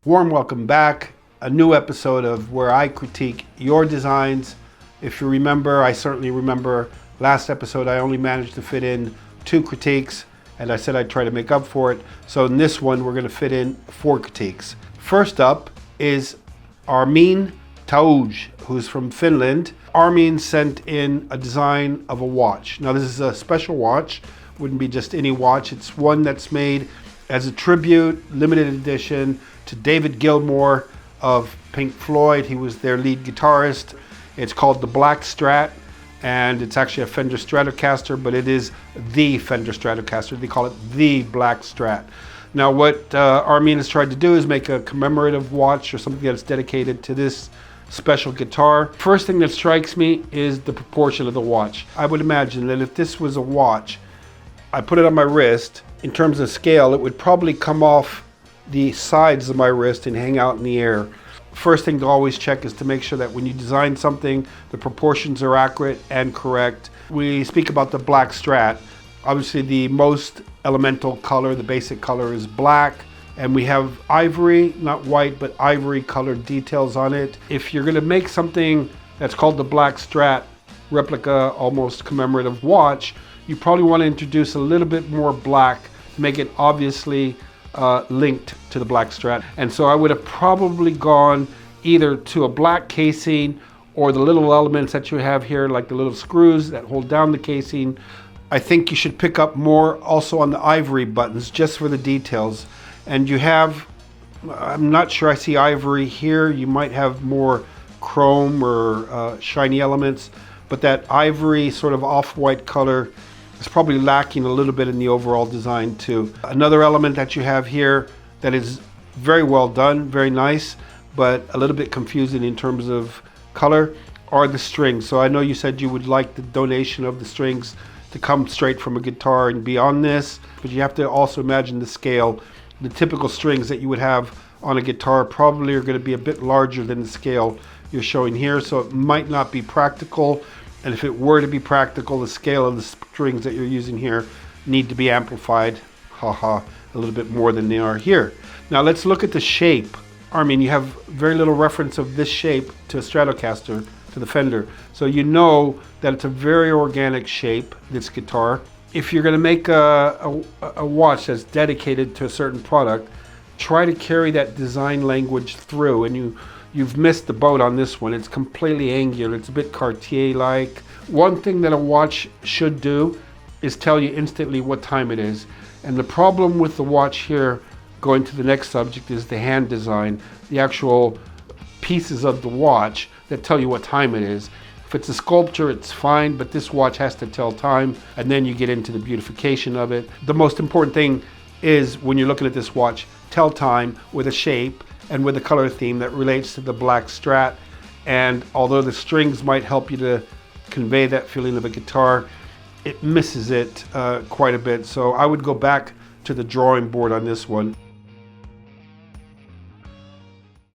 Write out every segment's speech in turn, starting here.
Warm welcome back. A new episode of where I critique your designs. If you remember, I certainly remember last episode I only managed to fit in 2 critiques and I said I'd try to make up for it. So in this one we're going to fit in 4 critiques. First up is Armin Tauj, who's from Finland. Armin sent in a design of a watch. Now this is a special watch, wouldn't be just any watch. It's one that's made as a tribute, limited edition, to David Gilmour of Floyd. He was their lead guitarist. It's called the Black Strat, and it's actually a Fender Stratocaster, but it is the Fender Stratocaster. They call it the Black Strat. Now what Armin has tried to do is make a commemorative watch or something that's dedicated to this special guitar. First thing that strikes me is the proportion of the watch. I would imagine that if this was a watch, I put it on my wrist, in terms of scale, it would probably come off the sides of my wrist and hang out in the air. First thing to always check is to make sure that when you design something, the proportions are accurate and correct. We speak about the Black Strat. Obviously the most elemental color, the basic color, is black, and we have ivory, not white, but ivory colored details on it. If you're gonna make something that's called the Black Strat, replica, almost commemorative watch, you probably want to introduce a little bit more black to make it obviously linked to the Black Strat. And so I would have probably gone either to a black casing or the little elements that you have here, like the little screws that hold down the casing. I think you should pick up more also on the ivory buttons just for the details. And you have, I'm not sure I see ivory here. You might have more chrome or shiny elements, but that ivory sort of off-white color is probably lacking a little bit in the overall design too. Another element that you have here that is very well done, very nice, but a little bit confusing in terms of color are the strings. So I know you said you would like the donation of the strings to come straight from a guitar and be on this, but you have to also imagine the scale. The typical strings that you would have on a guitar probably are going to be a bit larger than the scale you're showing here, so it might not be practical. And if it were to be practical, the scale of the strings that you're using here need to be amplified, a little bit more than they are here. Now let's look at the shape. Armin, you have very little reference of this shape to a Stratocaster, to the Fender. So you know that it's a very organic shape, this guitar. If you're gonna make a watch that's dedicated to a certain product, try to carry that design language through, and you've missed the boat on this one. It's completely angular. It's a bit Cartier-like. One thing that a watch should do is tell you instantly what time it is. And the problem with the watch here, going to the next subject, is the hand design, the actual pieces of the watch that tell you what time it is. If it's a sculpture, it's fine, but this watch has to tell time, and then you get into the beautification of it. The most important thing is, when you're looking at this watch, tell time with a shape and with a color theme that relates to the Black Strat. And although the strings might help you to convey that feeling of a guitar, it misses it quite a bit. So I would go back to the drawing board on this one.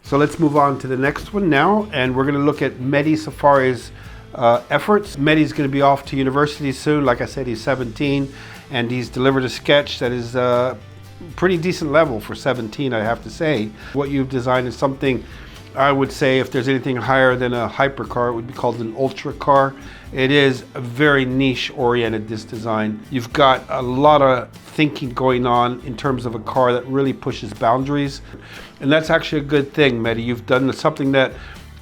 So let's move on to the next one now, and we're going to look at Maddie Safari's efforts. Maddie's going to be off to university soon. Like I said, he's 17, and he's delivered a sketch that is pretty decent level for 17, I have to say. What you've designed is something, I would say, if there's anything higher than a hypercar, it would be called an ultra car. It is a very niche oriented, this design. You've got a lot of thinking going on in terms of a car that really pushes boundaries. And that's actually a good thing, Maddie. You've done something that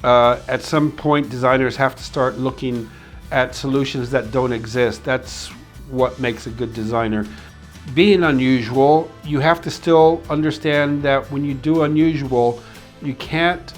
at some point designers have to start looking at solutions that don't exist. That's what makes a good designer. Being unusual, you have to still understand that when you do unusual, you can't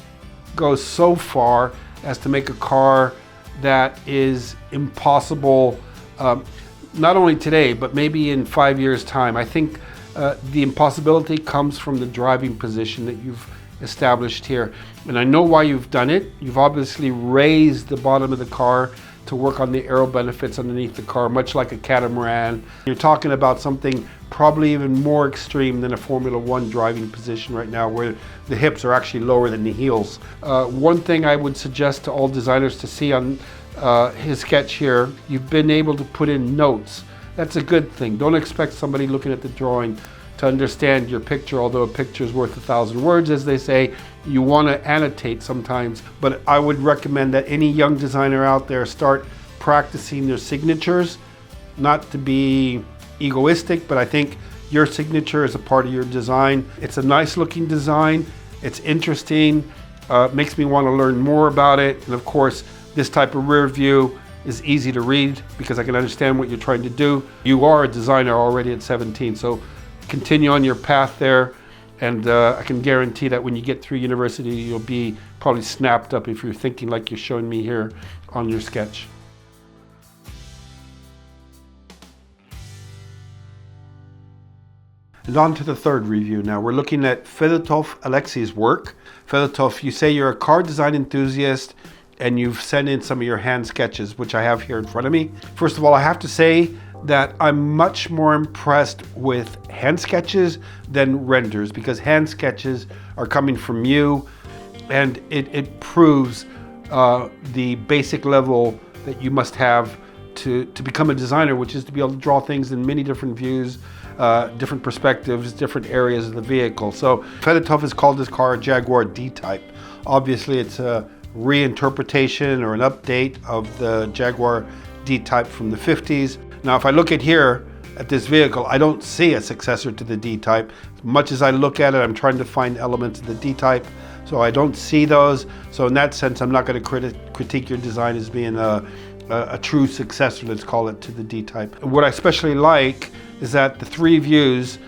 go so far as to make a car that is impossible, not only today, but maybe in 5 years' time. I think the impossibility comes from the driving position that you've established here. And I know why you've done it. You've obviously raised the bottom of the car to work on the aero benefits underneath the car, much like a catamaran. You're talking about something probably even more extreme than a Formula One driving position right now, where the hips are actually lower than the heels. One thing I would suggest to all designers to see on his sketch here, you've been able to put in notes. That's a good thing. Don't expect somebody looking at the drawing to to understand your picture, although a picture is worth 1,000 words, as they say. You want to annotate sometimes, but I would recommend that any young designer out there start practicing their signatures. Not to be egoistic, but I think your signature is a part of your design. It's a nice looking design. It's interesting. Makes me want to learn more about it. And of course, this type of rear view is easy to read because I can understand what you're trying to do. You are a designer already at 17, so continue on your path there. And I can guarantee that when you get through university, you'll be probably snapped up if you're thinking like you're showing me here on your sketch. And on to the third review now. We're looking at Fedotov Alexei's work. Fedotov, you say you're a car design enthusiast and you've sent in some of your hand sketches, which I have here in front of me. First of all, I have to say that I'm much more impressed with hand sketches than renders, because hand sketches are coming from you and it proves the basic level that you must have to become a designer, which is to be able to draw things in many different views, different perspectives, different areas of the vehicle. So Fedotov has called this car a Jaguar DType. Obviously it's a reinterpretation or an update of the Jaguar DType from the 50s. Now if I look at here at this vehicle, I don't see a successor to the DType. As much as I look at it, I'm trying to find elements of the DType, so I don't see those. So in that sense, I'm not going to critique your design as being a true successor, let's call it, to the DType. What I especially like is that the three views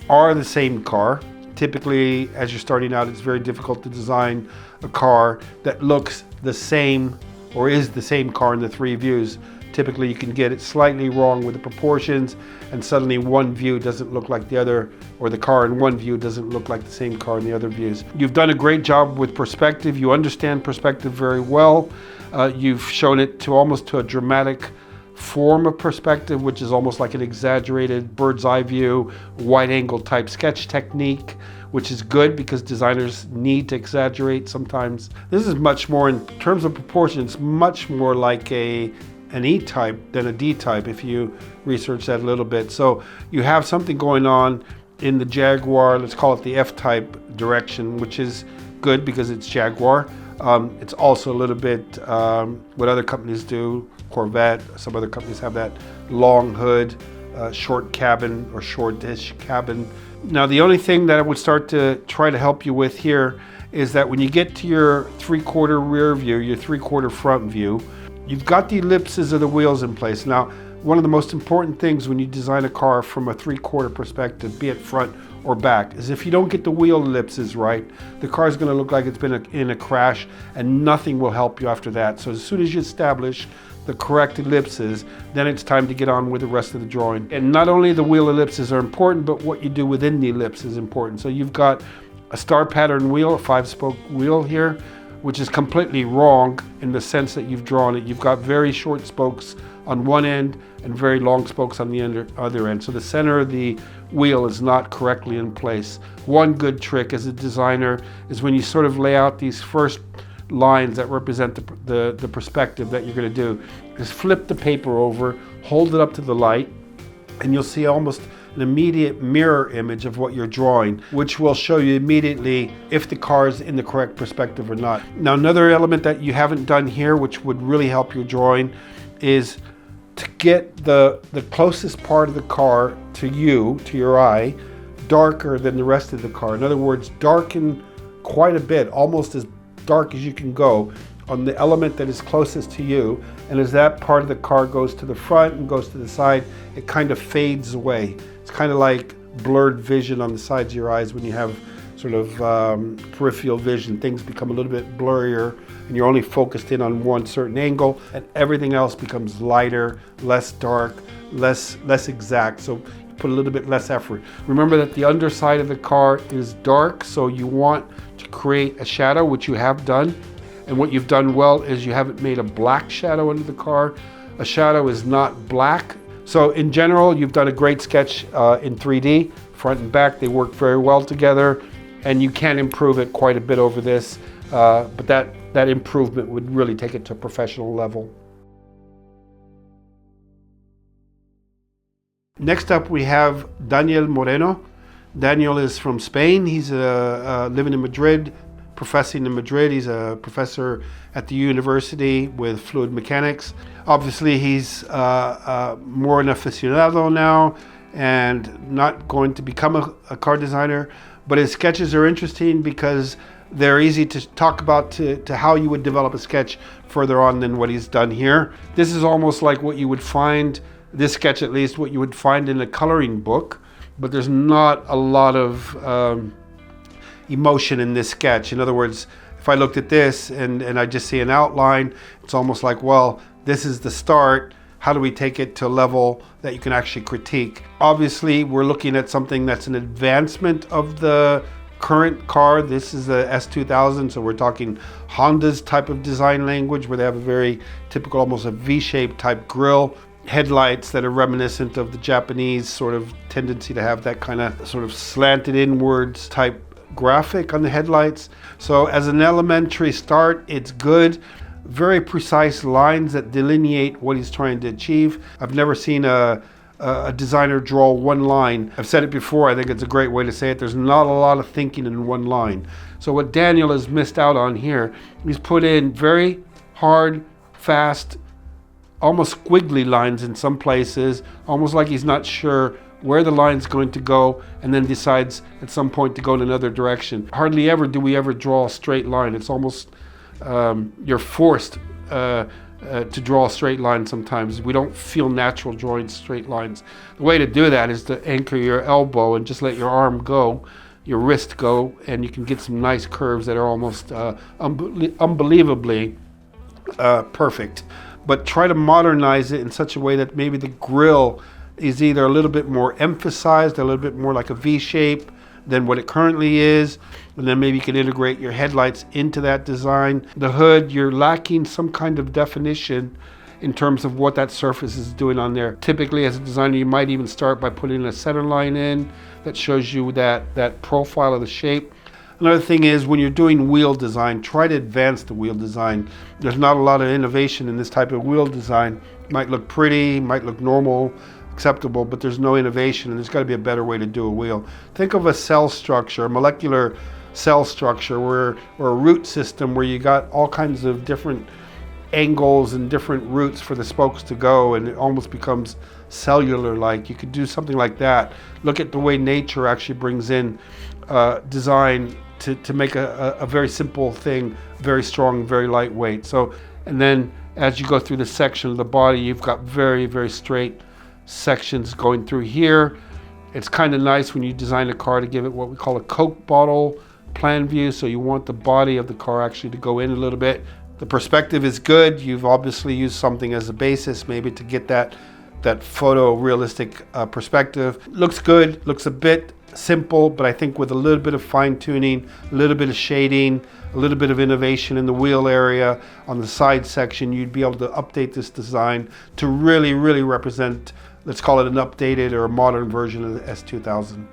are the same car. Typically, as you're starting out, it's very difficult to design a car that looks the same or is the same car in the three views. Typically, you can get it slightly wrong with the proportions, and suddenly one view doesn't look like the other, or the car in one view doesn't look like the same car in the other views. You've done a great job with perspective. You understand perspective very well. You've shown it to almost to a dramatic form of perspective, which is almost like an exaggerated bird's eye view, wide angle type sketch technique, which is good because designers need to exaggerate sometimes. This is much more, in terms of proportions, much more like an E-type than a D-type if you research that a little bit. So you have something going on in the Jaguar, let's call it the F-type direction, which is good because it's Jaguar. It's also a little bit what other companies do, Corvette, some other companies have that long hood, short cabin or short-ish cabin. Now the only thing that I would start to try to help you with here is that when you get to your 3/4 rear view, your 3/4 front view, you've got the ellipses of the wheels in place. Now, one of the most important things when you design a car from a 3/4 perspective, be it front or back, is if you don't get the wheel ellipses right, the car is going to look like it's been in a crash, and nothing will help you after that. So as soon as you establish the correct ellipses, then it's time to get on with the rest of the drawing. And not only the wheel ellipses are important, but what you do within the ellipse is important. So you've got a star pattern wheel, a 5-spoke wheel here, which is completely wrong in the sense that you've drawn it. You've got very short spokes on one end and very long spokes on the other end. So the center of the wheel is not correctly in place. One good trick as a designer is when you sort of lay out these first lines that represent the perspective that you're going to do, is flip the paper over, hold it up to the light, and you'll see almost an immediate mirror image of what you're drawing, which will show you immediately if the car is in the correct perspective or not. Now, another element that you haven't done here, which would really help your drawing, is to get the closest part of the car to you, to your eye, darker than the rest of the car. In other words, darken quite a bit, almost as dark as you can go on the element that is closest to you, and as that part of the car goes to the front and goes to the side, it kind of fades away. It's kind of like blurred vision on the sides of your eyes when you have sort of peripheral vision. Things become a little bit blurrier and you're only focused in on one certain angle, and everything else becomes lighter, less dark, less exact. So you put a little bit less effort. Remember that the underside of the car is dark, so you want to create a shadow, which you have done. And what you've done well is you haven't made a black shadow under the car. A shadow is not black. So in general, you've done a great sketch in 3D, front and back. They work very well together, and you can improve it quite a bit over this, but that improvement would really take it to a professional level. Next up, we have Daniel Moreno. Daniel is from Spain. He's living in Madrid, professing in Madrid. He's a professor at the university with fluid mechanics. Obviously, he's more an aficionado now and not going to become a car designer, but his sketches are interesting because they're easy to talk about to how you would develop a sketch further on than what he's done here. This is almost like what you would find, this sketch at least, what you would find in a coloring book, but there's not a lot of emotion in this sketch. In other words, if I looked at this and I just see an outline, it's almost like, well, this is the start. How do we take it to a level that you can actually critique? Obviously, we're looking at something that's an advancement of the current car. This is the S2000, so we're talking Honda's type of design language, where they have a very typical, almost a V-shaped type grille, headlights that are reminiscent of the Japanese sort of tendency to have that kind of sort of slanted inwards type graphic on the headlights. So as an elementary start, it's good. Very precise lines that delineate what he's trying to achieve. I've never seen a designer draw one line. I've said it before, I think it's a great way to say it. There's not a lot of thinking in one line. So what Daniel has missed out on here, he's put in very hard, fast, almost squiggly lines in some places, almost like he's not sure where the line's going to go, and then decides at some point to go in another direction. Hardly ever do we ever draw a straight line. It's almost, you're forced to draw a straight line sometimes. We don't feel natural drawing straight lines. The way to do that is to anchor your elbow and just let your arm go, your wrist go, and you can get some nice curves that are almost unbelievably perfect. But try to modernize it in such a way that maybe the grille is either a little bit more emphasized, a little bit more like a V shape than what it currently is, and then maybe you can integrate your headlights into that design. The hood, you're lacking some kind of definition in terms of what that surface is doing on there. Typically, as a designer, you might even start by putting a center line in that shows you that profile of the shape. Another thing is, when you're doing wheel design, try to advance the wheel design. There's not a lot of innovation in this type of wheel design. It might look pretty, might look normal, acceptable, but there's no innovation, and there's got to be a better way to do a wheel. Think of a cell structure, a molecular cell structure, or a root system where you got all kinds of different angles and different routes for the spokes to go, and it almost becomes cellular-like. You could do something like that. Look at the way nature actually brings in design to make a very simple thing, very strong, very lightweight. So, and then as you go through the section of the body, you've got very, very straight sections going through here. It's kind of nice when you design a car to give it what we call a Coke bottle plan view. So you want the body of the car actually to go in a little bit. The perspective is good. You've obviously used something as a basis maybe to get that photorealistic perspective. Looks good, looks a bit simple, but I think with a little bit of fine tuning, a little bit of shading, a little bit of innovation in the wheel area on the side section, you'd be able to update this design to really, really represent, let's call it an updated or a modern version of the S2000.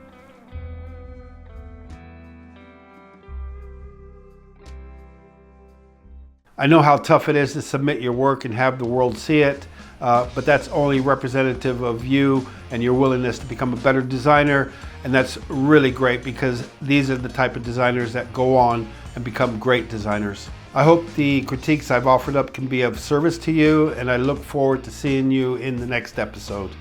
I know how tough it is to submit your work and have the world see it, but that's only representative of you and your willingness to become a better designer, and that's really great because these are the type of designers that go on and become great designers. I hope the critiques I've offered up can be of service to you, and I look forward to seeing you in the next episode.